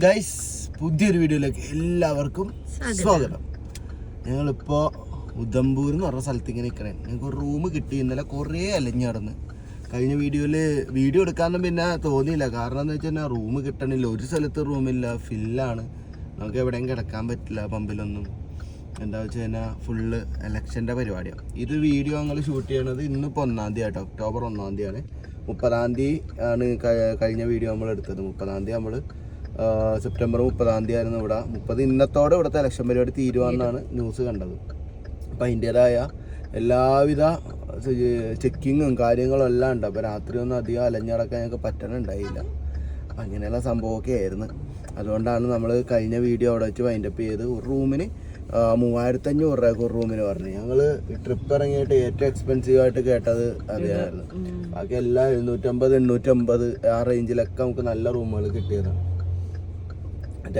Guys, പുതിയൊരു വീഡിയോയിലേക്ക് എല്ലാവർക്കും സ്വാഗതം. ഞങ്ങളിപ്പോൾ ഉദംപൂർ എന്ന് പറഞ്ഞ സ്ഥലത്ത് ഇങ്ങനെ നിൽക്കണേ. ഞങ്ങൾക്ക് ഒരു റൂം കിട്ടി. ഇന്നലെ കുറേ അലഞ്ഞു നടന്ന് കഴിഞ്ഞ വീഡിയോ എടുക്കാനൊന്നും പിന്നെ തോന്നിയില്ല. കാരണം എന്ന് വെച്ച് കഴിഞ്ഞാൽ റൂം കിട്ടണില്ല, ഒരു സ്ഥലത്ത് റൂമില്ല, ഫില്ലാണ്. നമുക്ക് എവിടെയും കിടക്കാൻ പറ്റില്ല പമ്പിലൊന്നും. എന്താ വെച്ച് കഴിഞ്ഞാൽ ഫുള്ള് ഇലക്ഷൻ്റെ പരിപാടിയാണ്. ഇത് വീഡിയോ ഞങ്ങൾ ഷൂട്ട് ചെയ്യണത് ഇന്നിപ്പോൾ 1-ാം തീയതി ആട്ടോ, ഒക്ടോബർ 1-ാം തീയതിയാണ്. 30-ാം തീയതി ആണ് കഴിഞ്ഞ വീഡിയോ നമ്മൾ എടുത്തത്. 30-ാം തീയതി നമ്മൾ സെപ്റ്റംബർ 30-ാം തീയതി ആയിരുന്നു ഇവിടെ. 30 ഇന്നത്തോടെ ഇവിടുത്തെ ഇലക്ഷൻ പരിപാടി തീരുവാന്നാണ് ന്യൂസ് കണ്ടത്. അപ്പം അതിൻ്റേതായ എല്ലാവിധ ചെക്കിങ്ങും കാര്യങ്ങളും എല്ലാം ഉണ്ട്. അപ്പോൾ രാത്രിയൊന്നും അധികം അലഞ്ഞടക്കാൻ ഞങ്ങൾക്ക് പറ്റണുണ്ടായില്ല. അങ്ങനെയുള്ള സംഭവമൊക്കെ ആയിരുന്നു. അതുകൊണ്ടാണ് നമ്മൾ കഴിഞ്ഞ വീഡിയോ അവിടെ വെച്ച് വൈൻഡപ്പ് ചെയ്ത്. ഒരു റൂമിന് 3500 രൂപ ഒരു റൂമിന് പറഞ്ഞു. ഞങ്ങൾ ട്രിപ്പ് ഇറങ്ങിയിട്ട് ഏറ്റവും എക്സ്പെൻസീവ് ആയിട്ട് കേട്ടത് അറിയാമായിരുന്നു. ബാക്കി എല്ലാം 750-850 ആ റേഞ്ചിലൊക്കെ നമുക്ക് നല്ല റൂമുകൾ കിട്ടിയതാണ്.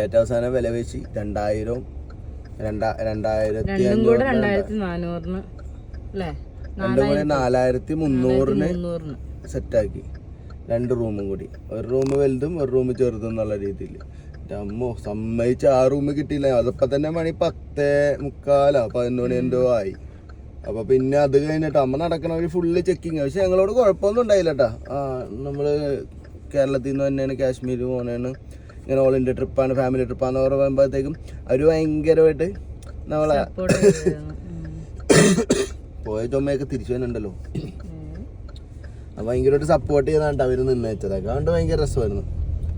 ഏറ്റവും അവസാനം വില വെച്ച് 2000 4300 സെറ്റാക്കി. 2 റൂമും കൂടി, ഒരു റൂം വലുതും ഒരു റൂം ചെറുതും എന്നുള്ള രീതിയിൽ. അമ്മോ സമ്മതിച്ച് ആ റൂം കിട്ടിയില്ല. അതിപ്പോൾ തന്നെ മണി 10:45 11 എന്തോ ആയി. അപ്പോൾ പിന്നെ അത് കഴിഞ്ഞിട്ട് അമ്മ നടക്കണവർ ഫുള്ള് ചെക്കിങ്. പക്ഷെ ഞങ്ങളോട് കുഴപ്പമൊന്നും ഉണ്ടായില്ല കേട്ടോ. നമ്മൾ കേരളത്തിൽ നിന്ന് തന്നെയാണ് കാശ്മീർ പോകുന്നതാണ്. ഇങ്ങനെ ഓൾ ഇന്ത്യ ട്രിപ്പാണ്, ഫാമിലി ട്രിപ്പാന്ന് പറയുമ്പോഴത്തേക്കും അവർ ഭയങ്കരമായിട്ട് നമ്മളെ പോയ ചുമയൊക്കെ തിരിച്ചു വരുന്നുണ്ടല്ലോ. ഭയങ്കരമായിട്ട് സപ്പോർട്ട് ചെയ്താണ്ട് അവർ നിന്ന് വെച്ചതൊക്കെ. അതുകൊണ്ട് ഭയങ്കര രസമായിരുന്നു.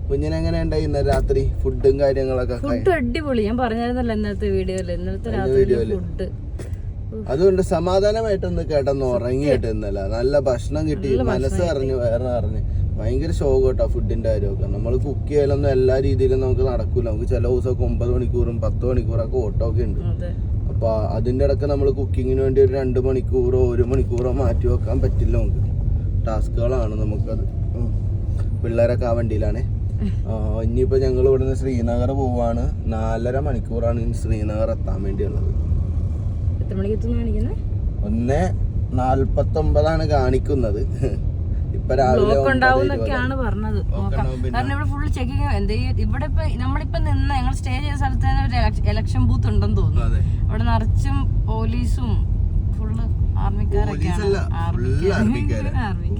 കുഞ്ഞിനെ എങ്ങനെ ഉണ്ടായി ഇന്നലെ രാത്രി ഫുഡും കാര്യങ്ങളൊക്കെ? ഫുഡ് അടിപൊളി. ഞാൻ പറഞ്ഞായിരുന്നല്ലോ ഇന്നത്തെ വീഡിയോയില്. അതുകൊണ്ട് സമാധാനമായിട്ടൊന്ന് കേട്ടെന്ന് ഉറങ്ങിയിട്ട് ഇന്നലെ നല്ല ഭക്ഷണം കിട്ടി, മനസ്സ് അറിഞ്ഞ് വേറെ അറിഞ്ഞ്. ഭയങ്കര ഷോക്ക് കേട്ടോ ഫുഡിന്റെ കാര്യമൊക്കെ. നമ്മൾ കുക്ക് ചെയ്യലൊന്നും എല്ലാ രീതിയിലും നമുക്ക് നടക്കൂല. നമുക്ക് ചില ദിവസമൊക്കെ 9 മണിക്കൂറും 10 മണിക്കൂറൊക്കെ ഓട്ടമൊക്കെ ഉണ്ട്. അപ്പൊ അതിന്റെ ഇടയ്ക്ക് നമ്മൾ കുക്കിങ്ങിന് വേണ്ടി ഒരു 2 മണിക്കൂറോ 1 മണിക്കൂറോ മാറ്റി വെക്കാൻ പറ്റില്ല. നമുക്ക് ടാസ്കുകളാണ് നമുക്കത്. പിള്ളേരൊക്കെ ആ വണ്ടിയിലാണ്. ഇനിയിപ്പോൾ ഞങ്ങൾ ഇവിടുന്ന് ശ്രീനഗർ പോവാണ്. 4.5 മണിക്കൂറാണ് ഇനി ശ്രീനഗർ എത്താൻ വേണ്ടിയുള്ളത്. 1:49 കാണിക്കുന്നത്. ഇപ്പൊ രാവിലെ പറഞ്ഞത്. കാരണം ഇവിടെ ഫുള്ള് ചെക്കിങ്. ഇവിടെ ഇപ്പൊ നമ്മളിപ്പോ നിന്ന് ഞങ്ങൾ സ്റ്റേ ചെയ്ത സ്ഥലത്ത് തന്നെ ഒരു ഇലക്ഷൻ ബൂത്ത് ഉണ്ടെന്ന് തോന്നുന്നു. അവിടെ നിറച്ചും പോലീസും ഫുള്ള്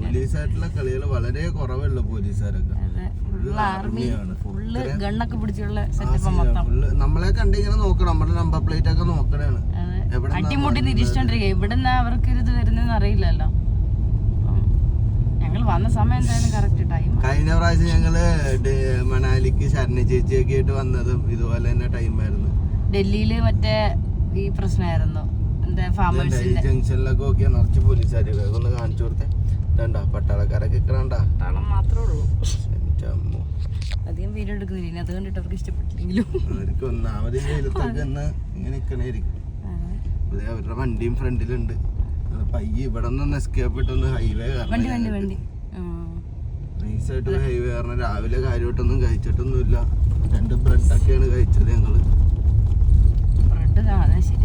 പോലീസായിട്ടുള്ള കളികൾ വളരെ കുറവുള്ള പോലീസുകാരൊക്കെ. നമ്മളെ കണ്ടിങ്ങനെ നോക്കണം, നമ്മുടെ നമ്പർ പ്ലേറ്റ് ഒക്കെ നോക്കണാണ്. അടിമുട്ടി നിരീക്ഷിച്ചോണ്ടിരിക്കുക. ഇവിടെ അവർക്ക് ഇത് വരുന്നതെന്ന് അറിയില്ലല്ലോ. ഞങ്ങൾ വന്ന സമയം എന്തായാലും കറക്റ്റ് ടൈം. കഴിഞ്ഞ പ്രാവശ്യം ഞങ്ങള് മണാലിക്ക് ശരണ ചേച്ചിയൊക്കെ ആയിട്ട് വന്നതും ഇതുപോലെ തന്നെ ടൈമായിരുന്നു. ഡൽഹിയില് മറ്റേ ഈ പ്രശ്നമായിരുന്നു. ജംഗ്ഷനിലൊക്കെ നോക്കിയാൽ നിറച്ച് പോലീസുകാരൊക്കെ ഒന്ന് കാണിച്ചു കൊടുത്തേ. പട്ടാളക്കാരൊക്കെ പട്ടാളം മാത്രമേ ഉള്ളൂ. അധികം വീഡിയോ എടുക്കുന്നില്ല, അത് കണ്ടിട്ട് അവർക്ക് ഇഷ്ടപ്പെട്ടില്ലെങ്കിലും അവർക്ക് ഒന്നാമത് വെയിലത്തൊക്കെ ഇങ്ങനെ നിൽക്കണായിരിക്കും. അവരുടെ വണ്ടിയും ഫ്രണ്ടിലുണ്ട്. പയ്യെ ഇവിടെ നിന്ന് എസ്കേപ്പ് ഇട്ടൊന്ന് ഹൈവേ നൈസായിട്ട് ഹൈവേ കാരണം രാവിലെ കാര്യമായിട്ടൊന്നും കഴിച്ചിട്ടൊന്നുമില്ല. 2 ബ്രെഡൊക്കെയാണ് കഴിച്ചത് ഞങ്ങള്.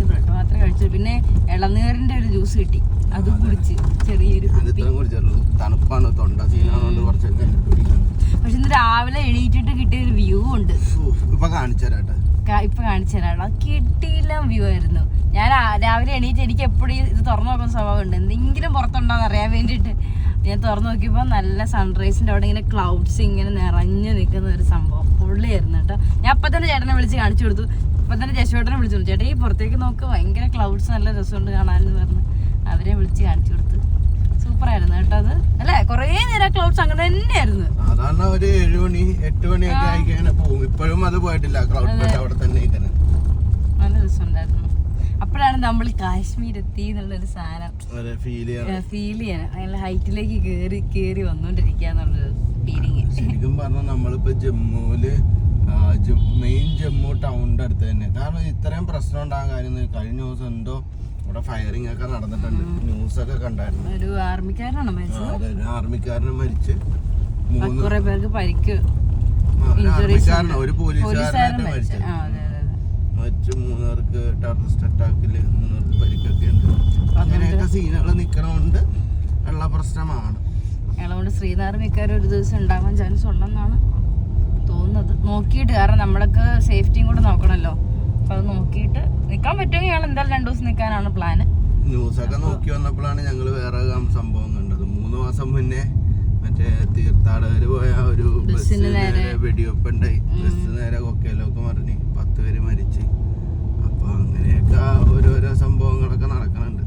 ബ്രെഡ് മാത്രമേ കഴിച്ചു. പിന്നെ ഇളനീറിന്റെ ഒരു ജ്യൂസ് കിട്ടി, അത് കുടിച്ച് ചെറിയൊരു തണുപ്പാണ്, തൊണ്ട സീനാണോണ്ട് കുറച്ചൊക്കെ. പക്ഷെ ഇന്ന് രാവിലെ എണീറ്റിട്ട് കിട്ടിയ ഒരു വ്യൂ ഉണ്ട്. ഇപ്പൊ കാണിച്ചു തരാം. കിട്ടിയില്ല വ്യൂ ആയിരുന്നു. ഞാൻ രാവിലെ എണീറ്റ് എനിക്ക് എപ്പോഴും ഇത് തുറന്നു നോക്കുന്ന സ്വഭാവം ഉണ്ട്. എന്തെങ്കിലും പുറത്തുണ്ടോന്ന് അറിയാൻ വേണ്ടിയിട്ട് ഞാൻ തുറന്നു നോക്കിയപ്പോൾ നല്ല സൺറൈസിന്റെ അവിടെ ഇങ്ങനെ ക്ലൗഡ്സ് ഇങ്ങനെ നിറഞ്ഞു നിൽക്കുന്ന ഒരു സംഭവം പുള്ളിയായിരുന്നു കേട്ടോ. ഞാൻ അപ്പം തന്നെ ചേട്ടനെ വിളിച്ച് കാണിച്ചു കൊടുത്തു. അപ്പം തന്നെ ജശോട്ടനെ വിളിച്ചു കൊടുത്തു. ചേട്ടാ ഈ പുറത്തേക്ക് നോക്ക്, ഭയങ്കര ക്ലൗഡ്സ്, നല്ല രസമുണ്ട് കാണാനെന്ന് പറഞ്ഞ് അവരെ വിളിച്ച് കാണിച്ചു കൊടുത്തു. സൂപ്പറായിരുന്നു കേട്ടോ അത്. അല്ലേ, കുറേ നേരം ക്ലൗഡ്സ് അങ്ങനെ തന്നെയായിരുന്നു. അതാണ് ഒരു 7 മണി 8 മണിയൊക്കെ ആയിക്കാനെ പോകും. ഇപ്പോഴും അത് പോയിട്ടില്ല. ക്ലൗഡ് അവിടെ തന്നെ നല്ല രസമുണ്ടായിരുന്നു. അപ്പോഴാണ് നമ്മൾ കാശ്മീർ എത്തി എന്നുള്ളൊരു സാധനം ഫീൽ ചെയ്യാൻ. അങ്ങനെ ഹൈറ്റിലേക്ക് കേറി വന്നോണ്ടിരിക്കുക എന്നുള്ളൊരു ഫീലിങ്. ശരിക്കും പറഞ്ഞാൽ നമ്മളിപ്പോ ജമ്മുവില് മെയിൻ ജമ്മു ടൗണിന്റെ അടുത്ത് തന്നെ. കാരണം ഇത്രയും പ്രശ്നം ഉണ്ടാകാൻ കാര്യം കഴിഞ്ഞ ദിവസം എന്തോ ഇവിടെ ഫയറിംഗ് ഒക്കെ നടന്നിട്ടുണ്ട്. ന്യൂസൊക്കെ കണ്ടായിരുന്നു. ഒരു ആർമിക്കാരനാണ് മരിച്ചത്. ആർമിക്കാരനെ മരിച്ച് 3 പേർക്ക് പരിക്ക്. ഒരു പോലീസുകാരനായിട്ട് മരിച്ചത്. മറ്റ് 3 പേർക്ക് ടെററിസ്റ്റ് അറ്റാക്കില് 3 പേർക്ക് പരിക്കൊക്കെ ഉണ്ട്. അങ്ങനെയൊക്കെ സീനുകൾ നിക്കണോണ്ട് ഉള്ള പ്രശ്നമാണ്. അതുകൊണ്ട് ശ്രീനഗർ മിക്കവാറും ഒരു ദിവസം ഉണ്ടാവാൻ ചാൻസ് ഉണ്ടെന്നാണ് തോന്നുന്നത്. നോക്കിയിട്ട്, കാരണം നമ്മളൊക്കെ സേഫ്റ്റിയും കൂടെ നോക്കണല്ലോ. അപ്പൊ അത് നോക്കിയിട്ട് നിക്കാൻ പറ്റുമെങ്കിൽ ഞങ്ങൾ എന്തായാലും 2 ദിവസം നിൽക്കാനാണ് പ്ലാന്. ന്യൂസൊക്കെ നോക്കി വന്നപ്പോഴാണ് ഞങ്ങൾ വേറെ സംഭവം കണ്ടത്. 3 മാസം മുന്നേ മറ്റേ തീർത്ഥാടകര് പോയ ഒരു ബസ്സിന് നേരെ വെടിവെപ്പ് ഉണ്ടായി. ബസ് നേരെ കൊക്കയിലൊക്കെ മറിഞ്ഞ് 10 പേര് മരിച്ച്. അപ്പൊ അങ്ങനെയൊക്കെ ഓരോരോ സംഭവങ്ങളൊക്കെ നടക്കുന്നുണ്ട്.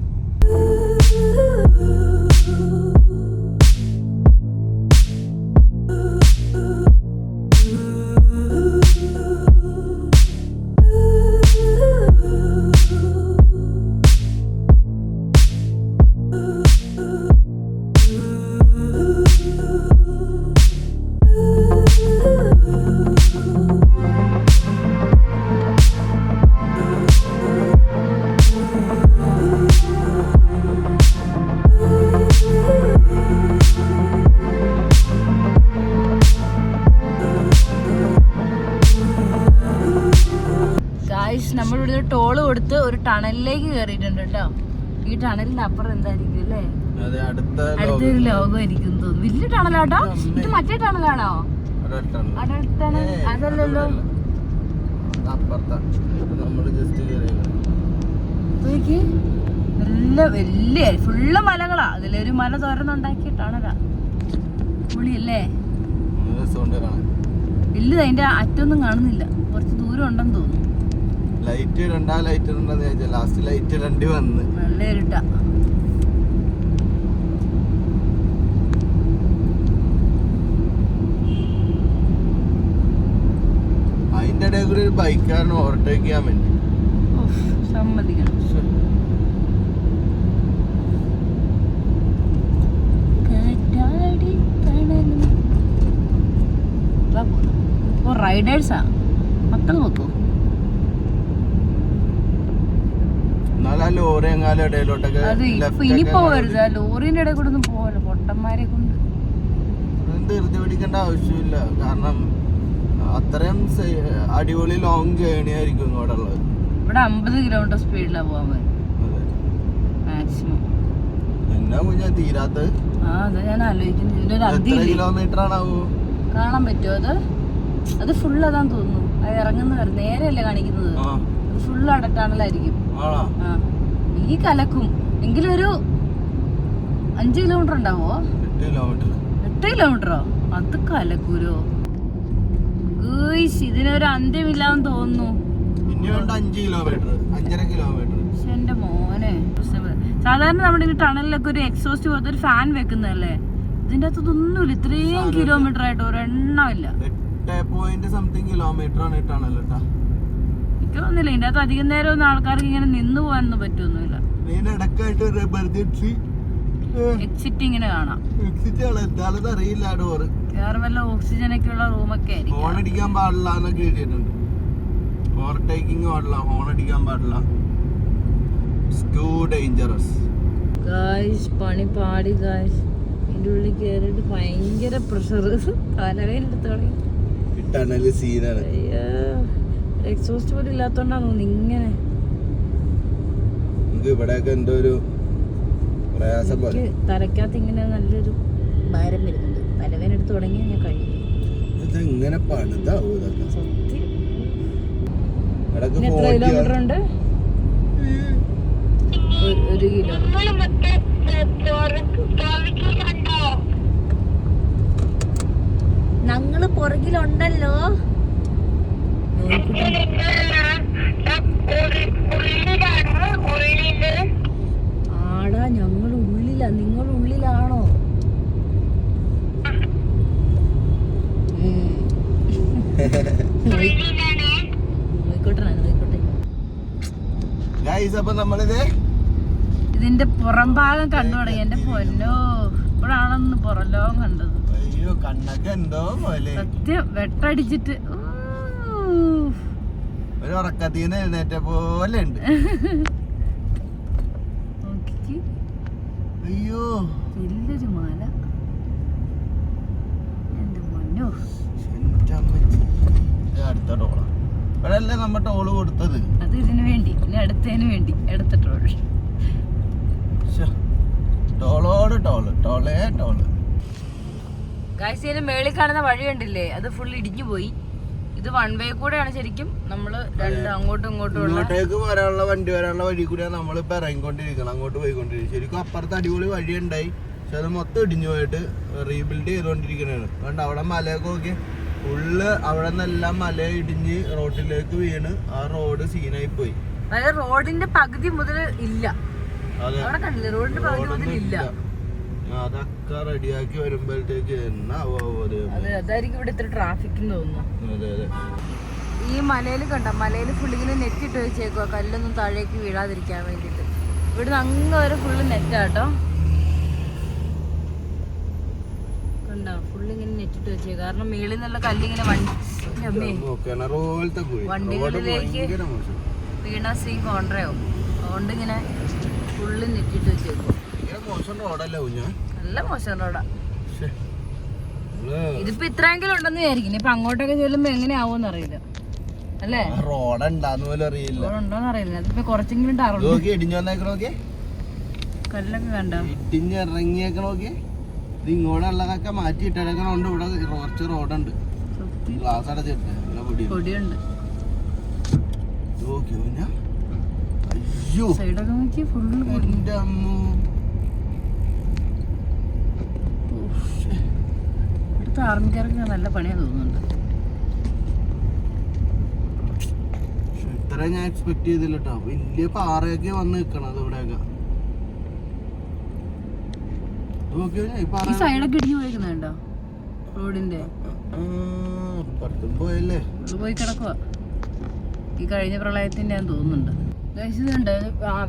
നമ്മളിവിടെ ടോള് കൊടുത്ത് ഒരു ടണലിലേക്ക് കയറിയിട്ടുണ്ട് കേട്ടോ. ഈ ടണലിന്റെ അപ്പുറം എന്തായിരിക്കും അല്ലേ? അടുത്തൊരു ലോകമായിരിക്കും തോന്നുന്നു. വലിയ ടണലാട്ടോ. ഇത് മറ്റേ ടണലാണോ? അടൽ ടണൽ അതല്ലല്ലോ. വലിയ ഫുള്ള് മലകളാ. അതിലൊരു മല തുറന്നുണ്ടാക്കിയ ടണലാ. പുളിയല്ലേ വലുത്. അതിന്റെ അറ്റൊന്നും കാണുന്നില്ല. കുറച്ച് ദൂരം ഉണ്ടെന്ന് തോന്നുന്നു. ലൈറ്റ് ഇടണ്ടാ, ലൈറ്റ് ഇടണ്ടെന്ന് ചോദിച്ചാൽ ലാസ്റ്റ് ലൈറ്റ് ഇടേണ്ടി വന്ന്. നല്ല ഇരുട്ടാ. അതിന്റെ ഇടയിൽ കൂടി ഒരു ബൈക്കാരന് ഓവർടേക്ക് ചെയ്യാൻ വേണ്ടി സമ്മതിക്കണം. റൈഡേഴ്സാ മക്കൾ നോക്കൂ. ലോറി എങ്ങാലും ഇടയിലോട്ടൊക്കെ ഇനി പോവരുത്. ആ ലോറിന്റെ ഇടയിൽ കൂടെ ഒന്നും പോവല്ലോ പൊട്ടന്മാരെ കൊണ്ട്. ധൃതി പിടിക്കേണ്ട ആവശ്യമില്ല. കാരണം അത്രയും അടിപൊളി ലോങ് ജേണി ആയിരിക്കും ഇങ്ങോട്ട് ഉള്ളത്. ഇവിടെ 50 കിലോമീറ്റർ സ്പീഡിലാ പോവാൻ മാക്സിമം. എന്നാ കുഞ്ഞാ തീരാത്തത്? അതാ ഞാൻ ആലോചിക്കുന്നത്. ഇതിന്റെ ഒരു എത്ര കിലോമീറ്റർ ആണാവോ? കാണാൻ പറ്റുമോ? അത് ഫുൾ അതാന്ന് തോന്നുന്നു. അത് ഇറങ്ങുന്ന നേരെയല്ലേ കാണിക്കുന്നത്. അത് ഫുള്ള് അടട്ടാണലായിരിക്കും. ഈ കലക്കും എങ്കിലും ഒരു 5 കിലോമീറ്റർ ഉണ്ടാവോ? 8 കിലോമീറ്ററോ? അത് കലക്കൂരോ? ഇതിനൊരു അന്ത്യമില്ലാന്ന് തോന്നുന്നു. എന്റെ മോനെ, സാധാരണ നമ്മുടെ ഈ ടണലിലൊക്കെ ഒരു എക്സോസ്റ്റ് പോലത്തെ ഒരു ഫാൻ വെക്കുന്നതല്ലേ. ഇതിന്റെ അകത്ത് ഇതൊന്നുമില്ല. ഇത്രയും കിലോമീറ്റർ ആയിട്ട് ഒരെണ്ണമില്ല. 8.something കിലോമീറ്റർ ആണ് ടണൽ. എനിക്ക് തോന്നുന്നില്ല ഇതിന്റെ അകത്ത് അധികം നേരം ഒന്നും ആൾക്കാർക്ക് ഇങ്ങനെ നിന്ന് പോകാനൊന്നും പറ്റൊന്നുമില്ല. എക്സിറ്റ് ഇങ്ങനെ കാണാം. വേറെ വല്ല ഓക്സിജനൊക്കെ ഉള്ള റൂമൊക്കെ ആയിരിക്കും. ഹോൺ അടിക്കാൻ പാടില്ല എന്നൊക്കെ എഴുതിയിട്ടുണ്ട്. ഓവർടേക്കിംഗ് പാടില്ല, ഹോൺ അടിക്കാൻ പാടില്ല. To dangerous. പണി പാടി ഗായ്സ്. ഇതിന്റെ ഉള്ളിൽ കയറിയിട്ട് ഭയങ്കര പ്രഷർ. തലവേദന എടുത്ത് തുടങ്ങി. ടണല് സീനാണ്. എക്സോസ്റ്റ് പോലും ഇല്ലാത്തോണ്ടാണ് ഇങ്ങനെ. ഇവിടെയൊക്കെ എന്തോ ഒരു പ്രയാസം പോലെ തലക്കകത്ത് ഇങ്ങനെ നല്ലൊരു ഭാരം വരുന്നുണ്ട്. തലവേദന എടുത്ത് തുടങ്ങി ഞാൻ കഴിഞ്ഞു. ഇതെങ്ങനെ പണിതാവും ഇതൊക്കെ? സത്യം. എത്ര കിലോമീറ്റർ ഉണ്ട്? 1 കിലോമീറ്റർ. ഞങ്ങള് പുറകിലുണ്ടല്ലോ. ആടാ ഞങ്ങൾ ഉള്ളിലാ. നിങ്ങൾ ഉള്ളിലാണോ? ഇതിന്റെ പുറം ഭാഗം കണ്ടു തുടങ്ങി. എന്റെ പൊന്നോ, ഇപ്പോഴാണെന്ന് പുറലോകം കണ്ടത്. സത്യം വെട്ടടിച്ചിട്ട് ഒരു ഉറക്കത്തിന് എഴുന്നേറ്റ പോലെ ഉണ്ട്. അയ്യോ വലിയൊരു മല. എന്റെ പൊന്നോ. അടുത്ത ടോളാ. ഇവിടെയല്ലേ നമ്മ ടോള് കൊടുത്തത്. അത് ഇതിനു വേണ്ടി, ഇനി അടുത്തതിന് വേണ്ടി അടുത്ത ടോള്. ടോളോട് ടോള്, ടോളേ ടോള്. ഗൈസ് ഇതിന് മേളിൽ കാണുന്ന വഴി കണ്ടില്ലേ, അത് ഫുൾ ഇടിഞ്ഞു പോയി. ഇത് വൺ വേ കൂടെയാണ് ശരിക്കും. നമ്മള് രണ്ട് അങ്ങോട്ടും ഇങ്ങോട്ടും ഇങ്ങോട്ടേക്ക് വരാനുള്ള വണ്ടി വരാനുള്ള വഴി കൂടിയാണ് നമ്മളിപ്പോ ഇറങ്ങിക്കൊണ്ടിരിക്കണം, അങ്ങോട്ട് പോയിക്കൊണ്ടിരിക്കും. ശരിക്കും അപ്പുറത്ത് അടിപൊളി വഴി ഉണ്ടായി, പക്ഷെ അത് മൊത്തം ഇടിഞ്ഞു പോയിട്ട് റീബിൽഡ് ചെയ്തോണ്ടിരിക്കണാണ്. അതുകൊണ്ട് അവിടെ മലയൊക്കെ നോക്കി ഫുള്ള് അവിടെ നിന്നെല്ലാം മല ഇടിഞ്ഞ് റോഡിലേക്ക് വീണ് ആ റോഡ് സീനായി പോയി. അതായത് റോഡിന്റെ പകുതി മുതൽ ഇല്ല. അവിടെ കണ്ടില്ലേ, റോഡിന്റെ പകുതി മുതൽ ഇല്ല. അതൊക്കെ റെഡിയാക്കി വരുമ്പോഴത്തേക്ക് അതായിരിക്കും ഇവിടെ ഇത്ര ട്രാഫിക് തോന്നുന്നു. ഈ മലയിൽ കണ്ട, മലയിൽ ഫുള്ളിങ്ങനെ നെറ്റിട്ട് വെച്ചേക്കുക, കല്ലൊന്നും താഴേക്ക് വീഴാതിരിക്കാൻ വേണ്ടിട്ട്. ഇവിടുന്ന് അങ്ങ് വരെ ഫുള്ള് നെറ്റാട്ടോ. കണ്ടോ, ഫുള്ളിങ്ങനെ നെറ്റിട്ട് വെച്ചേക്കുക. കാരണം മേളിൽ നിന്നുള്ള കല്ലിങ്ങനെ വണ്ടികളിലേക്ക് വീണ സീൻ കോൺട്രയാവും. അതുകൊണ്ട് ഇങ്ങനെ ഫുള്ള് നെറ്റിട്ട് വെച്ചേക്കും. നല്ല മോശം റോഡാ. ഇതിപ്പോ ഇത്രയെങ്കിലും ഉണ്ടെന്ന് വിചാരിക്കും. ഇപ്പൊ അങ്ങോട്ടൊക്കെ ചെല്ലുമ്പോ എങ്ങനെയാവോന്ന് അറിയില്ല അല്ലേ, റോഡുണ്ടോന്ന് പോലും അറിയില്ല. റോഡുണ്ടോന്ന് അറിയില്ല. അതിപ്പോ കുറച്ചെങ്കിലും കല്ലൊക്കെ കണ്ടോ ഇടിഞ്ഞിറങ്ങിയേക്കണോക്കെ. ഇത് ഇങ്ങോട്ടുള്ളതൊക്കെ മാറ്റി ഇട്ടേക്കണോണ്ട് ഇവിടെ കുറച്ച് റോഡുണ്ട്. ഗ്ലാസ് അടച്ചിട്ട് പൊടിയുണ്ട്. അയ്യോ സൈഡൊക്കെ നോക്കി ഫുള്ള് എന്റെ അമ്മ. ഇവിടുത്തെ ആർമിക്കാർക്ക് നല്ല പണിയാ തോന്നുന്നുണ്ട്. ഇത്ര ഞാൻ എക്സ്പെക്ട് ചെയ്തില്ല കേട്ടോ. വലിയ പാറയൊക്കെ വന്ന് നിക്കണത് ഇവിടെയൊക്കെ. ഈ സൈഡൊക്കെ ഇടിഞ്ഞു പോയിക്കുന്നുണ്ടോ റോഡിന്റെ? പോയല്ലേ, പോയി കിടക്കുക. ഈ കഴിഞ്ഞ പ്രളയത്തിന്റെ ഞാൻ തോന്നുന്നുണ്ട്.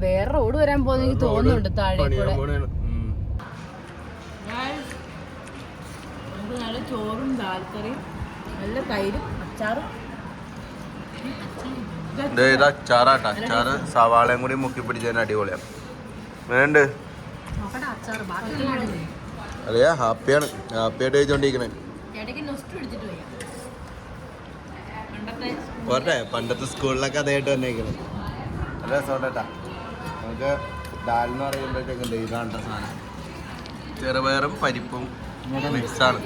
വേറെ റോഡ് വരാൻ പോകുന്ന എനിക്ക് തോന്നുന്നുണ്ട് താഴെ കൂടെ. നമുക്ക് നല്ല ചോറും ദാൽക്കറിയും നല്ല തൈരും അച്ചാറും. അച്ചാറാട്ടാ, അച്ചാറ് സവാളയും കൂടി മുക്കി പിടിച്ചതിന് അടിപൊളിയാണ്. വേണ്ട അതെയാ, ഹാപ്പിയാണ്, ഹാപ്പിയായിട്ട് കഴിച്ചോണ്ടിരിക്കണേ. പോട്ടെ, പണ്ടത്തെ സ്കൂളിലൊക്കെ അതായിട്ട് വന്നേക്കണേ. നല്ല രസോട്ടാ. നമുക്ക് ദാലെന്ന് പറയുമ്പോഴത്തേക്കുണ്ട് ഇതാണ് സാധനം. ചെറുപയറും പരിപ്പും മിക്സാണ്.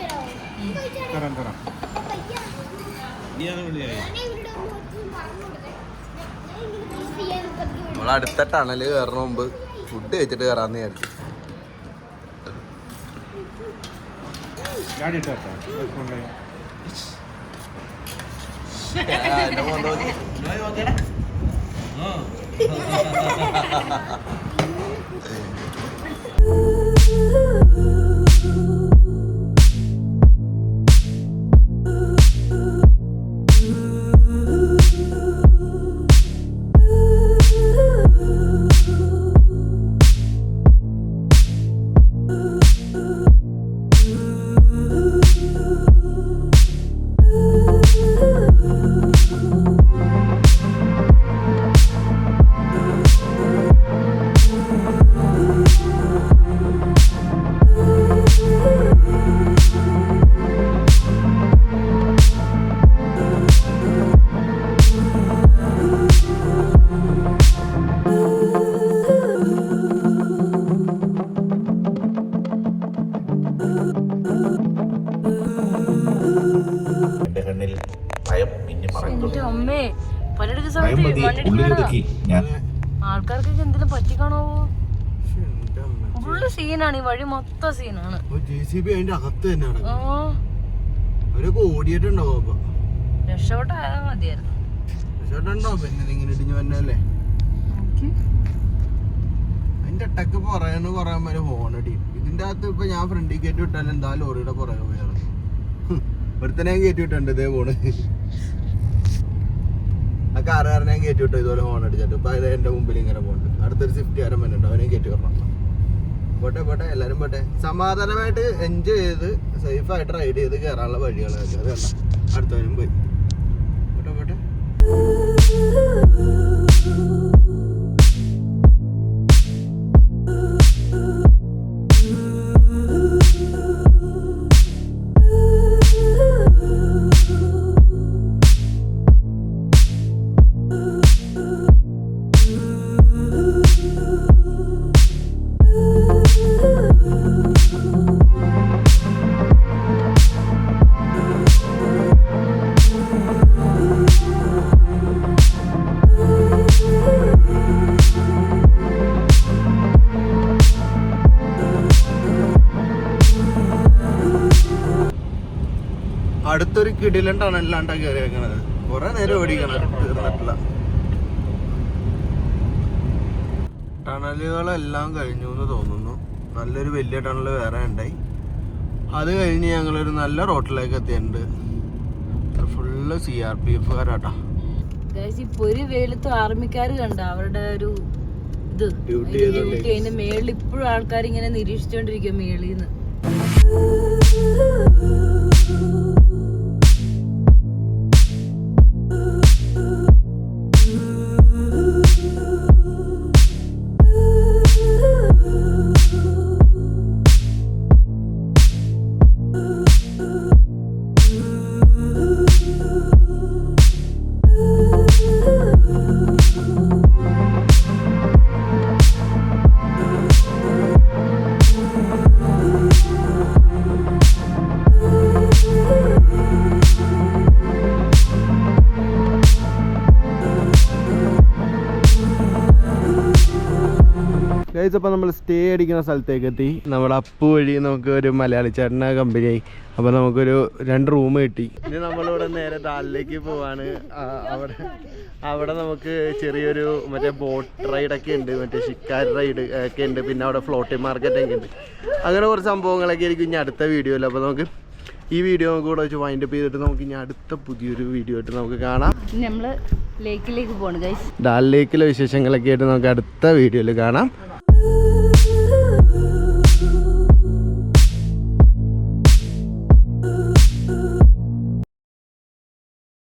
നമ്മൾ അടുത്ത ടണല് കയറുന്ന മുമ്പ് ഫുഡ് കഴിച്ചിട്ട് കയറാന്ന് വിചാരിച്ചു. ആൾക്കാർക്കൊക്കെ എന്തെങ്കിലും പറ്റിക്കാണോ? ഫുള്ള് സീനാണ്, ഈ വഴി മൊത്തം സീനാണ്. രക്ഷപ്പെട്ടായാ മതിയായിരുന്നു. അതിന്റെ അട്ടക്ക് പുറയെന്ന് പറയാൻ വരെ ഹോണടി. ഇതിന്റെ അകത്ത് ഇപ്പൊ ഞാൻ ഫ്രണ്ടിൽ കയറ്റി വിട്ടാലും എന്താ ലോറിയുടെ പുറകെ പോയാണ്. ഒരുത്തനെ കയറ്റി വിട്ടുണ്ട് ഇതേ പോണ്. ആ കാറുകാരനെ കയറ്റി വിട്ടു ഇതുപോലെ ഹോൺ അടിച്ചിട്ട്. ഇപ്പൊ അത് എന്റെ മുമ്പിൽ ഇങ്ങനെ പോകുന്നുണ്ട്. അടുത്തൊരു സ്വിഫ്റ്റ് കാരൻ വന്നിട്ടുണ്ട്, അവനെയും കയറ്റി വരണം. പോട്ടെ പോട്ടെ, എല്ലാരും പോട്ടെ. സമാധാനമായിട്ട് എൻജോയ് ചെയ്ത് സേഫായിട്ട് റൈഡ് ചെയ്ത് കയറാനുള്ള വഴികളൊക്കെ അത് കണ്ട. അടുത്തവനും പോയി. പോട്ടെ പോട്ടെ. അടുത്തൊരു കിടിലൻ ടണലിലാണ്ടാണ് കയറി വെക്കണത്. കുറെ നേരം ഓടിക്കണം, തീർന്നിട്ടില്ല. ടണലുകളെല്ലാം കഴിഞ്ഞു എന്ന് തോന്നുന്നു. നല്ലൊരു വലിയ ടണൽ വേറെ ഉണ്ടായി. അത് കഴിഞ്ഞ് ഞങ്ങളൊരു നല്ല റോട്ടിലേക്ക് എത്തിയിട്ടുണ്ട്. ഫുള്ള് CRPF-കാരാട്ടാ. ഇപ്പൊ ഒരു വെയിലത്ത് ആർമിക്കാര് കണ്ട അവരുടെ ഒരു ഇത് ഡ്യൂട്ടി അതിന്റെ മേളിൽ ഇപ്പോഴും ആൾക്കാർ ഇങ്ങനെ നിരീക്ഷിച്ചോണ്ടിരിക്കും മേളിന്ന്. അപ്പോൾ നമ്മൾ സ്റ്റേ അടിക്കുന്ന സ്ഥലത്തേക്ക് എത്തി. നമ്മുടെ അപ്പു വഴി നമുക്ക് ഒരു മലയാളി ചേട്ടന കമ്പനിയായി. അപ്പോൾ നമുക്കൊരു 2 റൂം കിട്ടി. ഇനി നമ്മളിവിടെ നേരെ ദാലിലേക്ക് പോവാണ്. അവിടെ നമുക്ക് ചെറിയൊരു മറ്റേ ബോട്ട് റൈഡൊക്കെ ഉണ്ട്, മറ്റേ ഷിക്കാരി റൈഡ് ഒക്കെ ഉണ്ട്, പിന്നെ അവിടെ ഫ്ലോട്ടിംഗ് മാർക്കറ്റ് ഒക്കെ ഉണ്ട്. അങ്ങനെ കുറച്ച് സംഭവങ്ങളൊക്കെ ആയിരിക്കും ഇനി അടുത്ത വീഡിയോയിൽ. അപ്പോൾ നമുക്ക് ഈ വീഡിയോ കൂടെ വെച്ച് വൈൻഡപ്പ് ചെയ്തിട്ട് നമുക്ക് ഇനി അടുത്ത പുതിയൊരു വീഡിയോ ആയിട്ട് നമുക്ക് കാണാം. നമ്മള് ലേക്കിലേക്ക് പോകണം ഗൈസ്. ദാൽ ലേക്കിലെ വിശേഷങ്ങളൊക്കെ ആയിട്ട് നമുക്ക് അടുത്ത വീഡിയോയിൽ കാണാം.